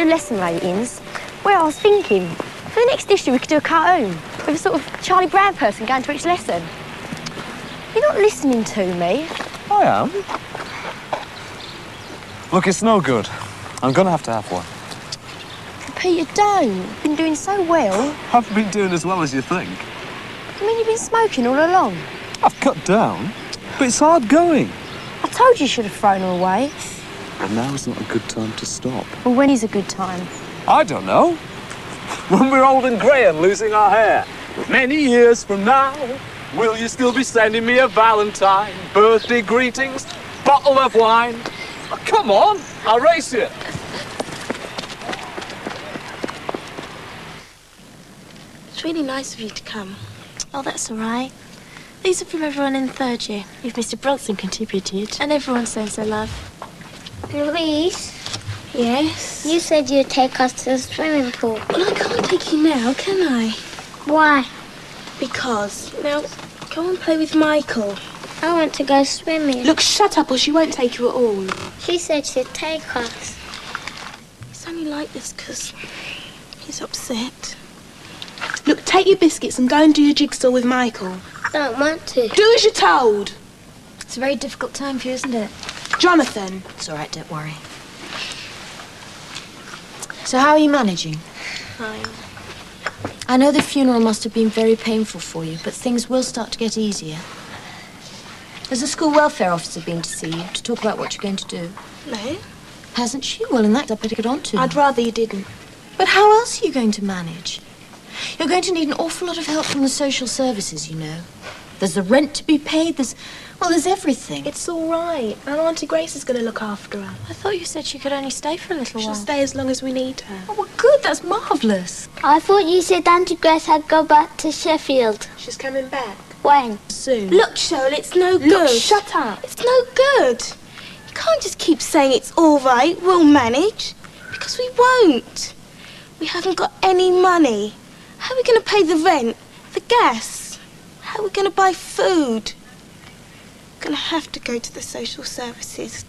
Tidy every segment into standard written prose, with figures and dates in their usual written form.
lesson ratings. Well, I was thinking, for the next issue, we could do a cartoon with a sort of Charlie Brown person going to each lesson. You're not listening to me. I am. Look, it's no good. I'm going to have one. Peter, don't. You've been doing so well. I haven't been doing as well as you think. You mean you've been smoking all along? I've cut down, but it's hard going. I told you should have thrown her away. And now is not a good time to stop. Well, when is a good time? I don't know. When we're old and grey and losing our hair. Many years from now, will you still be sending me a valentine? Birthday greetings? Bottle of wine? Oh, come on, I'll race you. It's really nice of you to come. Oh, that's all right. These are from everyone in third year. If Mr. Bronson contributed. And everyone's saying so, love. Louise? Yes? You said you'd take us to the swimming pool. Well, I can't take you now, can I? Why? Because. Now, go and play with Michael. I want to go swimming. Look, shut up or she won't take you at all. She said she'd take us. It's only like this because he's upset. Look, take your biscuits and go and do your jigsaw with Michael. Don't want to. Do as you're told. It's a very difficult time for you, isn't it? Jonathan. It's all right, don't worry. So how are you managing? Fine. I know the funeral must have been very painful for you, but things will start to get easier. Has the school welfare officer been to see you to talk about what you're going to do? No. Hasn't she? Well, in that, I'd better get on to her. I'd rather you didn't. But how else are you going to manage? You're going to need an awful lot of help from the social services, you know. There's the rent to be paid, there's everything. It's all right. And Auntie Grace is going to look after her. I thought you said she could only stay for a little She'll while. stay as long as we need her. Oh, well, good. That's marvellous. I thought you said Auntie Grace had go back to Sheffield. She's coming back. When? Soon. Look, Shoal, it's no good. Look, shut up. It's no good. You can't just keep saying it's all right, we'll manage. Because we won't. We haven't got any money. How are we going to pay the rent, the gas? How are we going to buy food? We're going to have to go to the social services.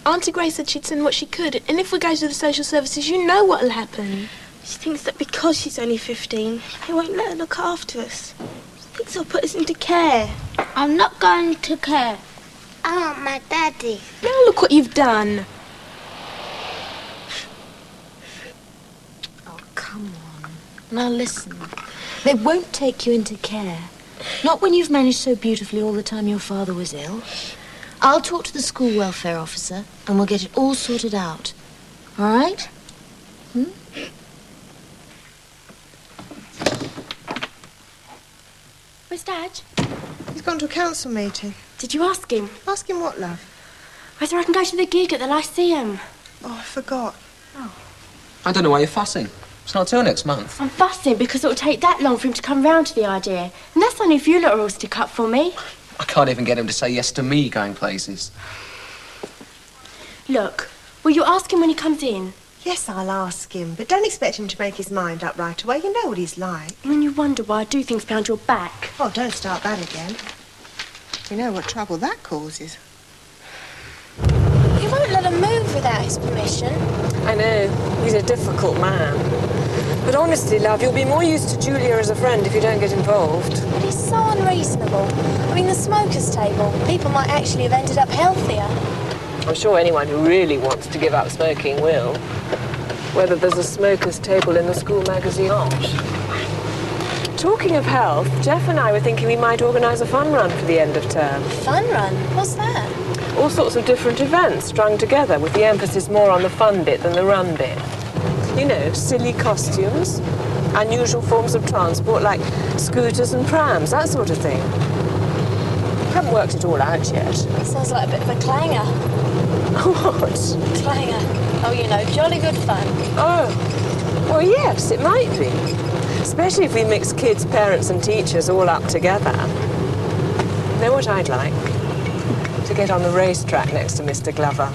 Auntie Grace said she'd send what she could, and if we go to the social services, you know what'll happen. She thinks that because she's only 15, they won't let her look after us. She thinks they'll put us into care. I'm not going to care. I want my daddy. Now look what you've done. Oh, come on. Now listen. They won't take you into care. Not when you've managed so beautifully all the time your father was ill. I'll talk to the school welfare officer and we'll get it all sorted out. All right? Where's Dad? He's gone to a council meeting. Did you ask him? Ask him what, love? Whether I can go to the gig at the Lyceum. Oh, I forgot. I don't know why you're fussing. It's not till next month. I'm fussing because it'll take that long for him to come round to the idea. And that's only if you lot are all stick up for me. I can't even get him to say yes to me going places. Look, will you ask him when he comes in? Yes, I'll ask him, but don't expect him to make his mind up right away. You know what he's like. And then you wonder why I do things behind your back. Oh, don't start that again. You know what trouble that causes. You won't let him move without his permission. I know. He's a difficult man. But honestly, love, you'll be more used to Julia as a friend if you don't get involved. But he's so unreasonable. I mean, the smokers' table. People might actually have ended up healthier. I'm sure anyone who really wants to give up smoking will. Whether there's a smokers' table in the school magazine or not. Talking of health, Jeff and I were thinking we might organise a fun run for the end of term. Fun run? What's that? All sorts of different events strung together with the emphasis more on the fun bit than the run bit. You know, silly costumes, unusual forms of transport like scooters and prams, that sort of thing. Haven't worked it all out yet. Sounds like a bit of a clanger. What? Clanger. Oh, you know, jolly good fun. Oh, well, yes, it might be. Especially if we mix kids, parents and teachers all up together. Know what I'd like? To get on the racetrack next to Mr. Glover.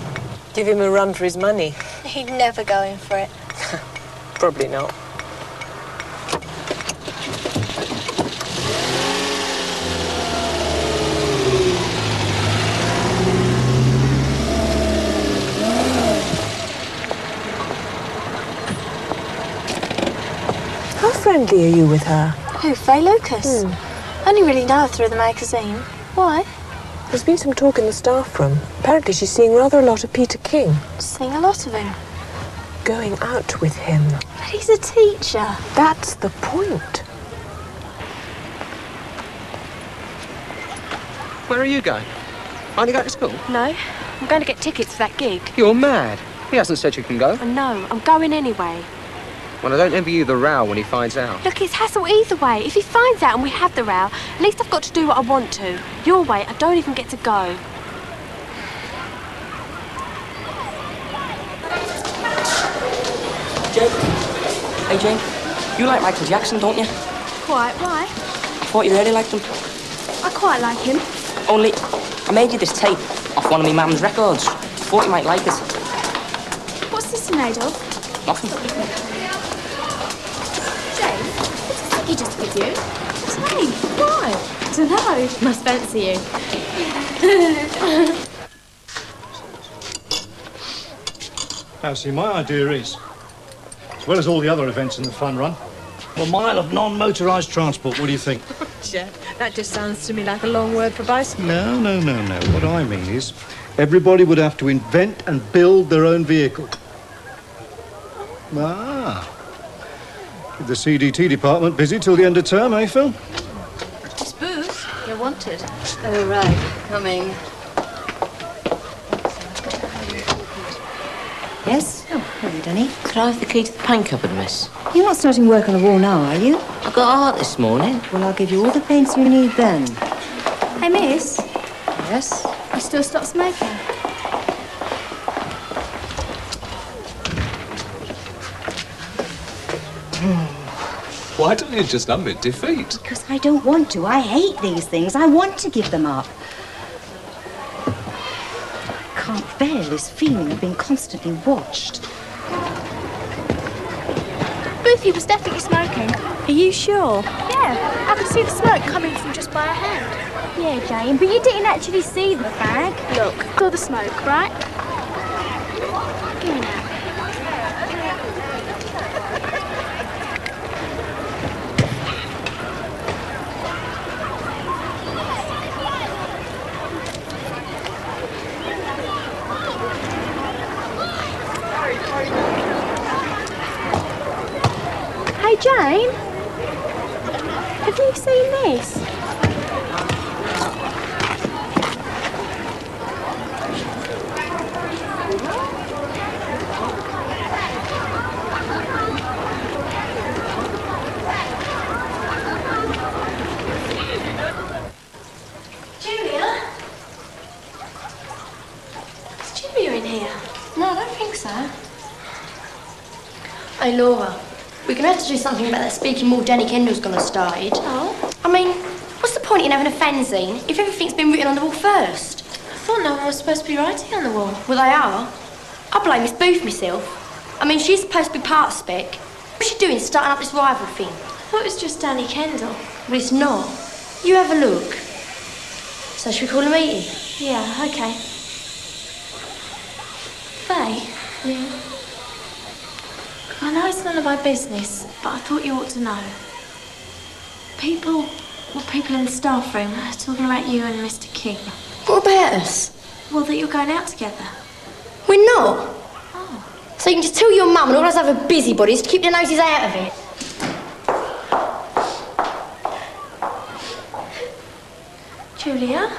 Give him a run for his money. He'd never go in for it. Probably not. friendly are you with her? Who, Faye Lucas? I only really know her through the magazine. Why? There's been some talk in the staff room. Apparently she's seeing rather a lot of Peter King. Seeing a lot of him. Going out with him. But he's a teacher. That's the point. Where are you going? Aren't you going to school? No, I'm going to get tickets for that gig. You're mad. He hasn't said you can go. I know, I'm going anyway. Well, I don't envy you the row when he finds out. Look, it's hassle either way. If he finds out and we have the row, at least I've got to do what I want to. Your way, I don't even get to go. Jane. Hey, Jane. You like Michael Jackson, don't you? Quite, why? I thought you really liked him. I quite like him. Only, I made you this tape off one of my mum's records. Thought you might like it. What's this made of? Nothing. Jane, what's he just with you? Jane, why? I don't know. Must fancy you. Now, see, my idea is, as well as all the other events in the fun run, a mile of non-motorised transport. What do you think? Jeff, that just sounds to me like a long word for bicycle. No. What I mean is, everybody would have to invent and build their own vehicle. Ah. Keep the CDT department busy till the end of term, eh, Phil? Miss Booth, you're wanted. Oh, right. Coming. Yes? Oh, hello, Danny. Could I have the key to the paint cupboard, miss? You're not starting work on the wall now, are you? I got art this morning. Well, I'll give you all the paints you need then. Hey, miss. Yes? You still stop smoking? Why don't you just admit defeat? Because I don't want to. I hate these things. I want to give them up. I can't bear this feeling of being constantly watched. Boothie was definitely smoking. Are you sure? Yeah, I could see the smoke coming from just by her hand. Yeah, Jane, but you didn't actually see the bag. Look, saw the smoke, right? Give me that. Hey, Jane, have you seen this? Julia? Is Julia in here? No, I don't think so. Oh, Laura. We're going to have to do something about that speaking wall Danny Kendall's gone and started. Oh? I mean, what's the point in having a fanzine if everything's been written on the wall first? I thought no one was supposed to be writing on the wall. Well, they are. I blame Miss Booth myself. I mean, she's supposed to be part of Spec. What's she doing starting up this rival thing? I thought it was just Danny Kendall. Well, it's not. You have a look. So should we call a meeting? Yeah, okay. Faye? Yeah. I know it's none of my business, but I thought you ought to know. People in the staff room are talking about you and Mr. King. What about us? Well, that you're going out together. We're not. Oh. So you can just tell your mum and all those other busybodies to keep their noses out of it. Julia?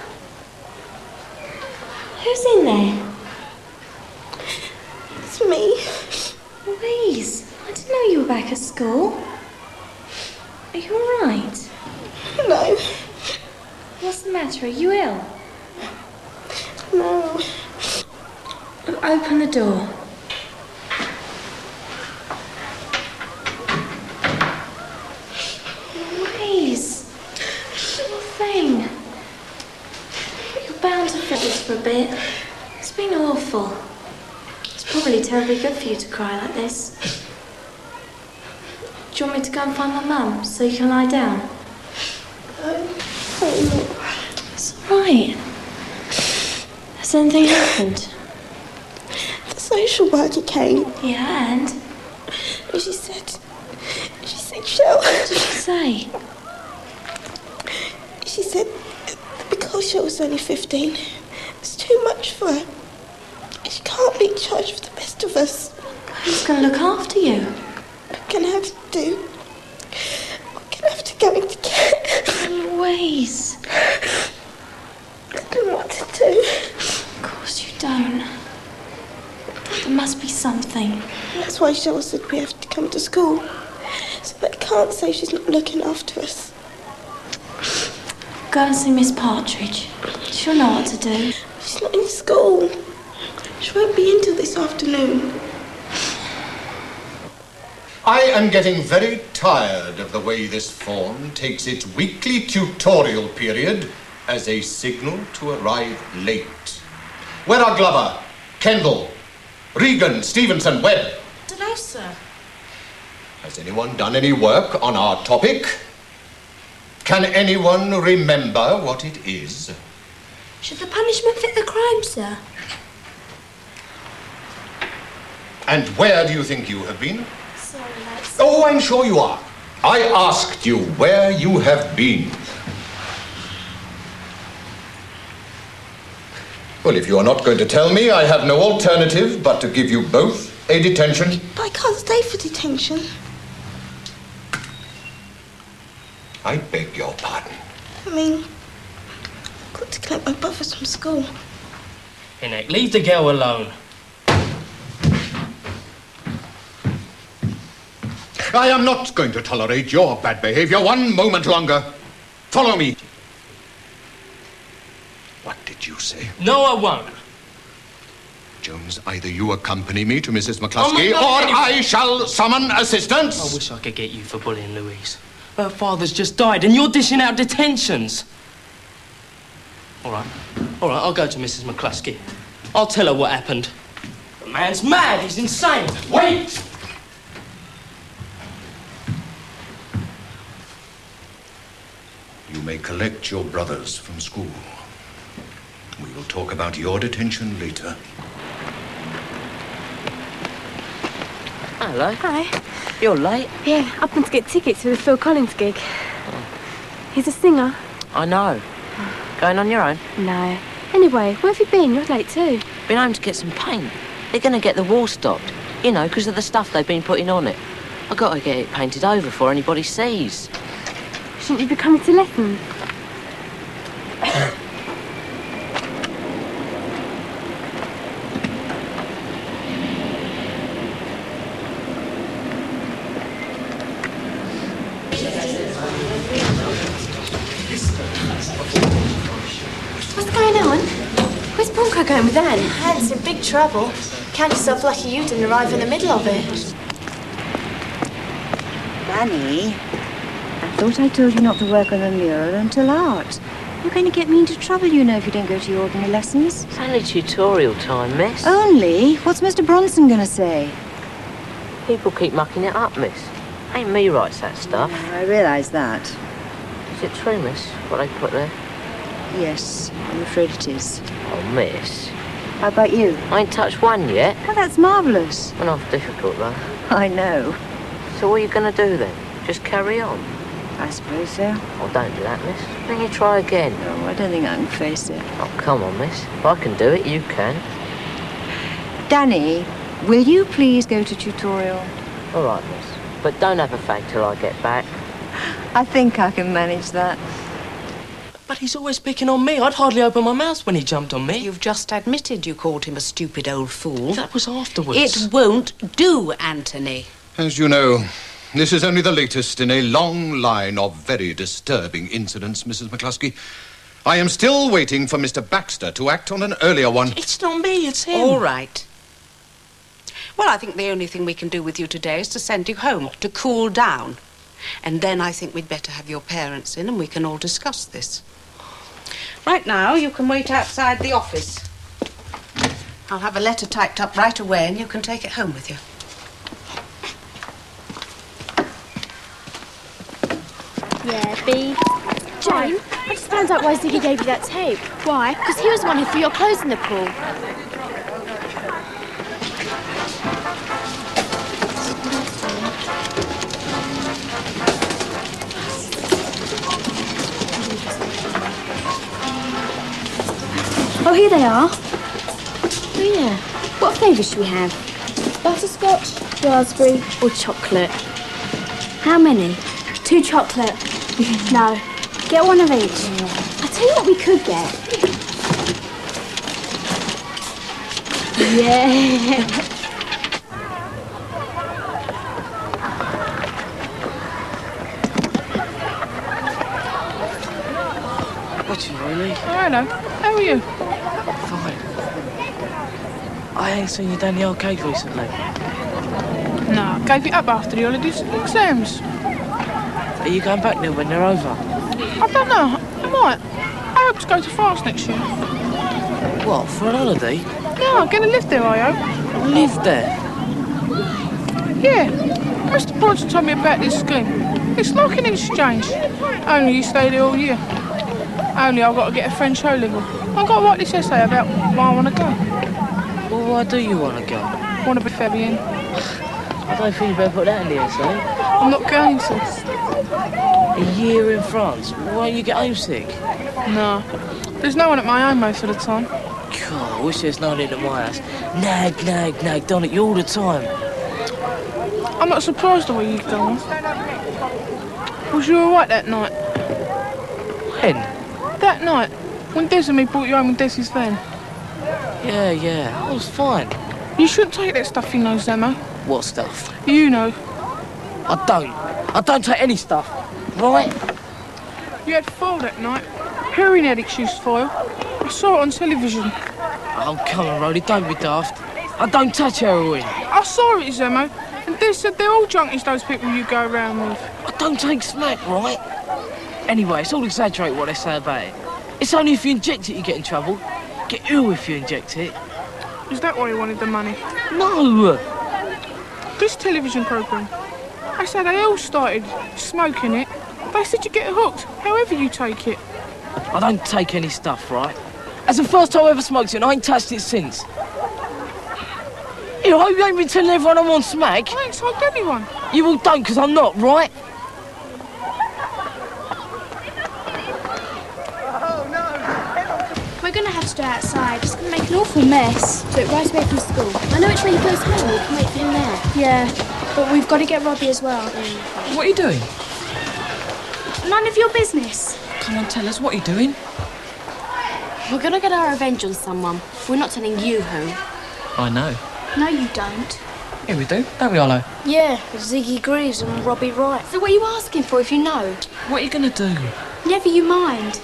Who's in there? It's me. Louise, I didn't know you were back at school. Are you all right? No. What's the matter? Are you ill? No. Open the door. Louise, poor thing. You're bound to feel this for a bit. It's been awful. It's probably terribly good for you to cry like this. Do you want me to go and find my mum so you can lie down? It's all right. Has anything happened? The social worker came. Yeah, and? And she said She said, Shell. What did she say? She said that because Shell was only 15, it's too much for her. She can't be in charge of the best of us. Who's going to look after you? I'm going to have to do. I'm going to have to go into care. Louise. I don't know what to do. Of course you don't. There must be something. That's why Shell said we have to come to school. So they can't say she's not looking after us. Go and see Miss Partridge. She'll know what to do. She's not in school. She won't be in till this afternoon. I am getting very tired of the way this form takes its weekly tutorial period as a signal to arrive late. Where are Glover, Kendall, Regan, Stevenson, Webb? I don't know, sir. Has anyone done any work on our topic? Can anyone remember what it is? Should the punishment fit the crime, sir? And where do you think you have been? Sorry, lads. Oh, I'm sure you are. I asked you where you have been. Well, if you are not going to tell me, I have no alternative but to give you both a detention. But I can't stay for detention. I beg your pardon. I mean, I've got to collect my brothers from school. Hinek, leave the girl alone. I am not going to tolerate your bad behavior one moment longer. Follow me. What did you say? No, I won't. Jones, either you accompany me to Mrs. McCluskey, or I shall summon assistance. I wish I could get you for bullying Louise. Her father's just died and you're dishing out detentions. All right, I'll go to Mrs. McCluskey. I'll tell her what happened. The man's mad, he's insane. Wait! You may collect your brothers from school. We will talk about your detention later. Hello. Hi. You're late. Yeah, up and to get tickets for the Phil Collins gig. He's a singer. I know. Going on your own? No. Anyway, where have you been? You're late too. Been home to get some paint. They're going to get the wall stopped. You know, because of the stuff they've been putting on it. I've got to get it painted over before anybody sees. Shouldn't you be coming to lessons? What's going on? Where's Bronco going with Anne? Anne's in big trouble. Count yourself lucky you didn't arrive in the middle of it. Danny, I thought I told you not to work on the mural until art. You're going to get me into trouble, you know, if you don't go to your ordinary lessons. It's only tutorial time, miss. Only? What's Mr. Bronson going to say? People keep mucking it up, miss. Ain't me writes that stuff. I realise that. Is it true, miss, what they put there? Yes, I'm afraid it is. Oh, miss. How about you? I ain't touched one yet. Oh, that's marvellous. Well, not difficult, though. I know. So what are you going to do, then? Just carry on? I suppose so. Oh, don't do that, miss. Then you try again. No, I don't think I can face it. Oh, come on, miss. If I can do it, you can. Danny, will you please go to tutorial? All right, miss. But don't have a fag till I get back. I think I can manage that. But he's always picking on me. I'd hardly open my mouth when he jumped on me. You've just admitted you called him a stupid old fool. That was afterwards. It won't do, Anthony. As you know, this is only the latest in a long line of very disturbing incidents, Mrs. McCluskey. I am still waiting for Mr. Baxter to act on an earlier one. It's not me, it's him. All right. Well, I think the only thing we can do with you today is to send you home, to cool down. And then I think we'd better have your parents in and we can all discuss this. Right now, you can wait outside the office. I'll have a letter typed up right away and you can take it home with you. Yeah, B. Jane, I just found out why Ziggy gave you that tape. Why? Because he was the one who threw your clothes in the pool. here they are. Oh, yeah. What flavour should we have? Butterscotch, raspberry or chocolate? How many? 2 chocolate. No. Get one of each. I'll tell you what we could get. Yeah. What's you, really? Oh, hello. How are you? Fine. I ain't seen you down the arcade recently. No, I gave it up after the holidays. Exams. Are you going back there when they're over? I don't know. I might. I hope to go to France next year. What, for an holiday? Yeah, I'll get a live there, I hope. Live there? Yeah. Mr. Bronson told me about this scheme. It's like an exchange. Only you stay there all year. Only I've got to get a French O-level. I've got to write this essay about why I want to go. Well, why do you want to go? Want to be Fabian. I don't think you better put that in the essay. I'm not going to. A year in France? Won't you get homesick? No. There's no one at my home most of the time. God, I wish there's no one at my house. Nag, done it all the time. I'm not surprised the way you've gone. Was you all right that night? When? That night, when Des and me brought you home in Des's van. Yeah, I was fine. You shouldn't take that stuff, you know, Zamo. What stuff? You know. I don't take any stuff, right? You had foil that night. Heroin addicts used foil. I saw it on television. Oh, come on, Rhodey, don't be daft. I don't touch heroin. I saw it, Zemo. And Des said they're all junkies, those people you go around with. I don't take smack, right? Anyway, it's all exaggerated what they say about it. It's only if you inject it you get in trouble. Get ill if you inject it. Is that why you wanted the money? No! This television programme. They said they all started smoking it. They said you get hooked, however you take it. I don't take any stuff, right? That's the first time I ever smoked it and I ain't touched it since. You know, I hope you ain't been telling everyone I'm on smack. I ain't told anyone. You all don't, because I'm not, right? We're going to have to go outside. It's going to make an awful mess. Do it right away from school. I know which way he goes home. We can wait for him there. Yeah, but we've got to get Robbie as well. What are you doing? None of your business. Come on, tell us, what are you doing? We're going to get our revenge on someone. We're not telling you who. I know. No, you don't. Yeah, we do, don't we, Arlo? Yeah, Ziggy Greaves and Robbie Wright. So what are you asking for if you know? What are you going to do? Never you mind.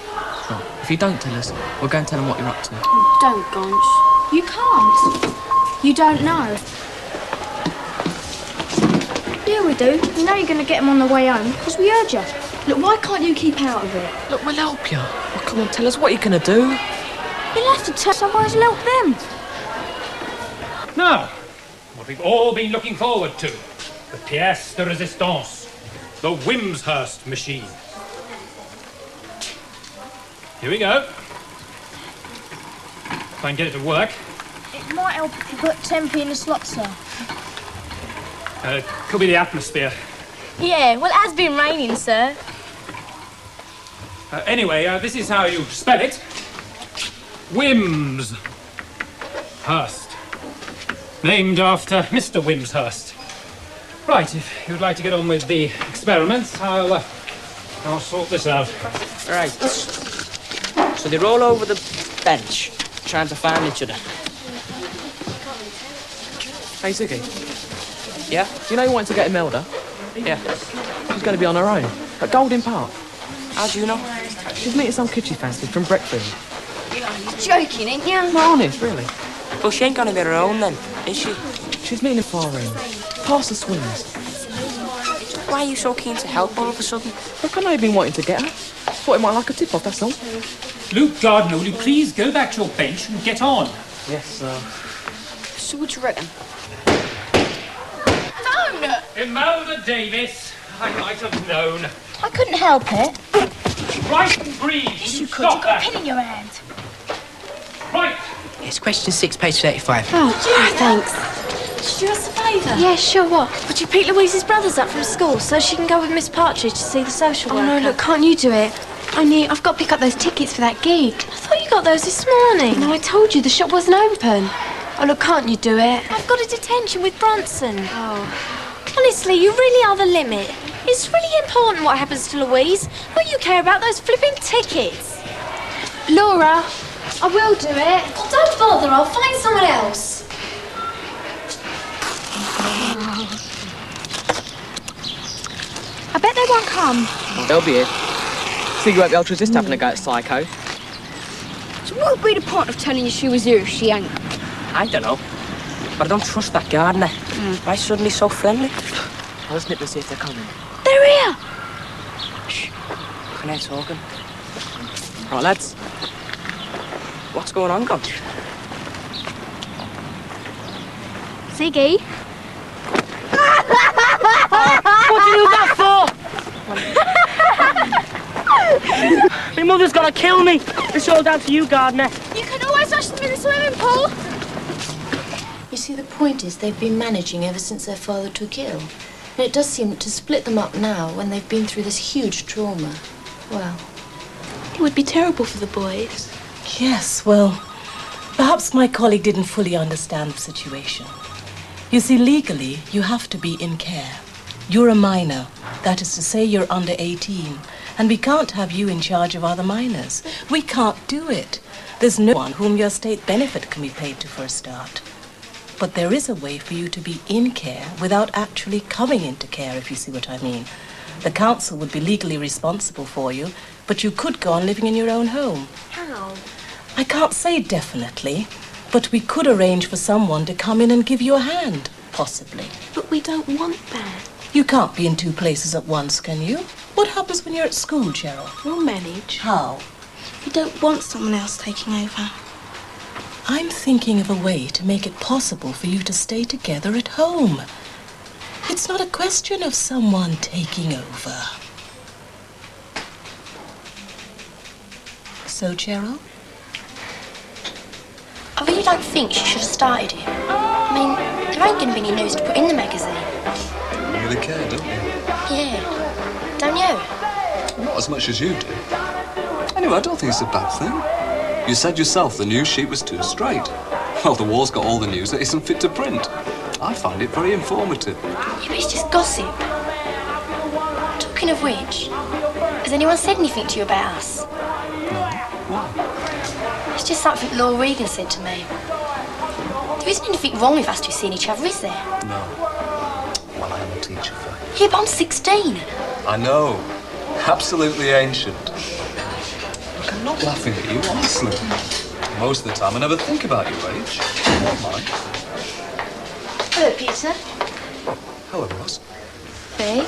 Right, if you don't tell us, we'll go and tell them what you're up to. Oh, don't, Gonch. You can't. You don't know. Yeah, we do. We know you're going to get them on the way home, because we heard you. Look, why can't you keep out of it? Look, we'll help you. Oh, come on, tell us, what are you going to do? You'll have to tell us, otherwise you'll help them. Now, what we've all been looking forward to, the pièce de résistance, the Wimshurst machine. Here we go. Try and get it to work. It might help if you put Tempe in the slot, sir. Could be the atmosphere. Yeah, well, it has been raining, sir. Anyway, this is how you spell it. Wimshurst. Named after Mr. Wimshurst. Right, if you'd like to get on with the experiments, I'll sort this out. Right. So they roll over the bench, trying to find each other. Hey, Ziggy. Yeah? Do you know you wanted to get Imelda? Yeah. She's going to be on her own, at Golden Park. How do you know? She's meeting some kid she fancied from Breckfield. You're joking, ain't you? No, honest, really. Well, she ain't gonna be her own then, is she? She's meeting in Farine, past the swings. Why are you so keen to help all of a sudden? Look, I know you've been wanting to get her. Thought it might like a tip-off, that's all. Luke Gardner, will you please go back to your bench and get on? Yes, sir. So what you reckon? Imelda Davis, I might have known. I couldn't help it. Right and breathe. Yes, you could. Stop You've got a that. pin in your hand. Right. It's question 6, page 35. Oh, thanks. Should you ask a favour? Yeah, sure, what? Would you pick Louise's brothers up from school so she can go with Miss Partridge to see the social worker? Oh, no, look, can't you do it? I've got to pick up those tickets for that gig. I thought you got got those this morning. No, I told you the shop wasn't open. Oh, look, can't you do it? I've got a detention with Bronson. Oh. Honestly, you really are the limit. It's really important what happens to Louise. What you care about those flipping tickets. Laura, I will do it. Oh, don't bother, I'll find someone else. I bet they won't come. They'll be here. Think you won't be able to resist having a go at Psycho? So what would be the point of telling you she was here if she ain't? I don't know. But I don't trust that gardener. Why suddenly so friendly? I'll just nip and see if they're coming. They're here! Shh. Can I talking? Right, lads. What's going on, Grange? Ziggy? What do you do that for? My mother's gonna kill me. It's all down to you, gardener. You can always wash them in the swimming pool. You see, the point is they've been managing ever since their father took ill. And it does seem to split them up now when they've been through this huge trauma. Well, it would be terrible for the boys. Yes, well, perhaps my colleague didn't fully understand the situation. You see, legally, you have to be in care. You're a minor. That is to say, you're under 18. And we can't have you in charge of other minors. We can't do it. There's no one whom your state benefit can be paid to for a start. But there is a way for you to be in care without actually coming into care, if you see what I mean. The council would be legally responsible for you, but you could go on living in your own home. How? I can't say definitely, but we could arrange for someone to come in and give you a hand, possibly. But we don't want that. You can't be in two places at once, can you? What happens when you're at school, Cheryl? We'll manage. How? We don't want someone else taking over. I'm thinking of a way to make it possible for you to stay together at home. It's not a question of someone taking over. So, Cheryl? I really don't think she should have started it. I mean, there ain't going to be any news to put in the magazine. You really care, don't you? Yeah. Don't you? Not as much as you do. Anyway, I don't think it's a bad thing. You said yourself the news sheet was too straight. Well, the war's got all the news that isn't fit to print. I find it very informative. Yeah, but it's just gossip. Talking of which, has anyone said anything to you about us? Why? It's just something Laura Regan said to me. There isn't anything wrong with us two seeing each other, is there? No. Well, I am a teacher, Faye. Yeah, but I'm 16. I know. Absolutely ancient. Look, I'm not laughing at you, honestly. Most of the time, I never think about your age. Not mine. Hello, Peter. Hello, Ross. Faye.